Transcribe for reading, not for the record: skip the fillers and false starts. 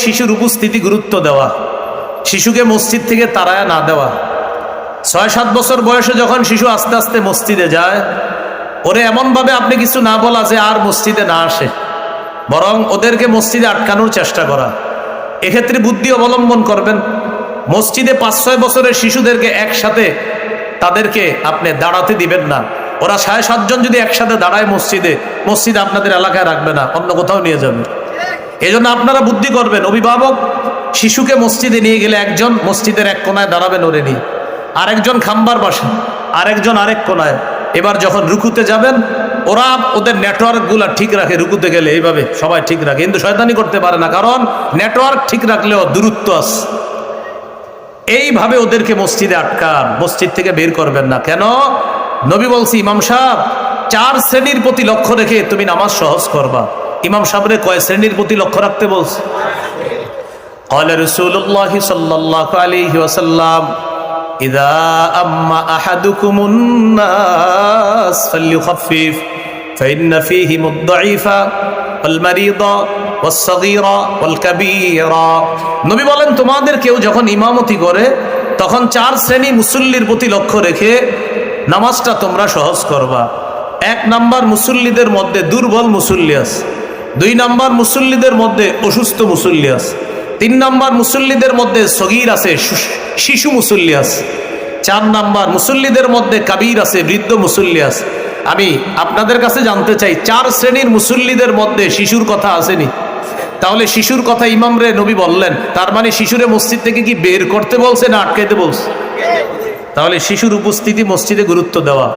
শিশুর উপস্থিতি গুরুত্ব দেওয়া, শিশুকে মসজিদ থেকে তাড়ায়া না দেওয়া। 6-7 বছর বয়সে যখন শিশু আস্তে আস্তে মসজিদে যায়, ওরে এমনভাবে আপনি কিছু না বলা যে আর মসজিদে না আসে, বরং ওদেরকে মসজিদে আটকানোর চেষ্টা করা। এক্ষেত্রে বুদ্ধি অবলম্বন করবেন। মসজিদে 5-6 বছরের শিশুদেরকে একসাথে তাদেরকে আপনি দাঁড়াতে দিবেন না। ওরা 6-7 জন যদি একসাথে দাঁড়ায় মসজিদে আপনাদের এলাকায় রাখবে না, অন্য কোথাও নিয়ে যাবে। এই জন্য আপনারা বুদ্ধি করবেন। অভিভাবক শিশুকে মসজিদে নিয়ে গেলে একজন মসজিদের এক কোনায় দাঁড়াবেন ওরে নিয়ে, আরেকজন খাম্বার পাশে, আরেকজন আরেক কোনায়। এবার যখন রুকুতে যাবেন, ওরা ওদের নেটওয়ার্কগুলা ঠিক রাখে। রুকুতে গেলে এইভাবে সবাই ঠিক রাখে, কিন্তু শয়তানি করতে পারে না, কারণ নেটওয়ার্ক ঠিক রাখলেও দূরত্ব আছে। এইভাবে ওদেরকে মসজিদে আটকান, মসজিদ থেকে বের করবেন না। কেন? নবী বলছি, ইমাম সাহেব 4 শ্রেণীর প্রতি লক্ষ্য রেখে তুমি নামাজ সহজ করবা। ইমাম সাহেবরে কয় শ্রেণীর প্রতি লক্ষ্য রাখতে বলছে? قال رسول الله صلى الله عليه وسلم إذا أما أحدكم الناس فليخفف فإن فيهم الضعيف والمريض والصغير والكبير। নবী বলেন, তোমাদের কেউ যখন ইমামতি করে তখন 4 শ্রেণী মুসল্লির প্রতি লক্ষ্য রেখে নামাজটা তোমরা সহজ করবা। 1 নাম্বার, মুসল্লিদের মধ্যে দুর্বল মুসল্লি আছে। 2 নাম্বার, মুসল্লিদের মধ্যে অসুস্থ মুসল্লি আছে। 3 নাম্বার, মুসল্লিদের মধ্যে সগীর আছে, শিশু মুসল্লি আছে। 4 নাম্বার, মুসল্লিদের মধ্যে কাবীর আছে, বৃদ্ধ মুসল্লি আছে। আমি আপনাদের কাছে জানতে চাই, 4 শ্রেণীর মুসল্লিদের মধ্যে শিশুর কথা আসেনি? তাহলে শিশুর কথা ইমামরে নবী বললেন, তার মানে শিশুরে মসজিদ থেকে কি বের করতে বলছে না আটকাইতে বলছে? তাহলে শিশুর উপস্থিতি মসজিদে গুরুত্ব দেওয়া।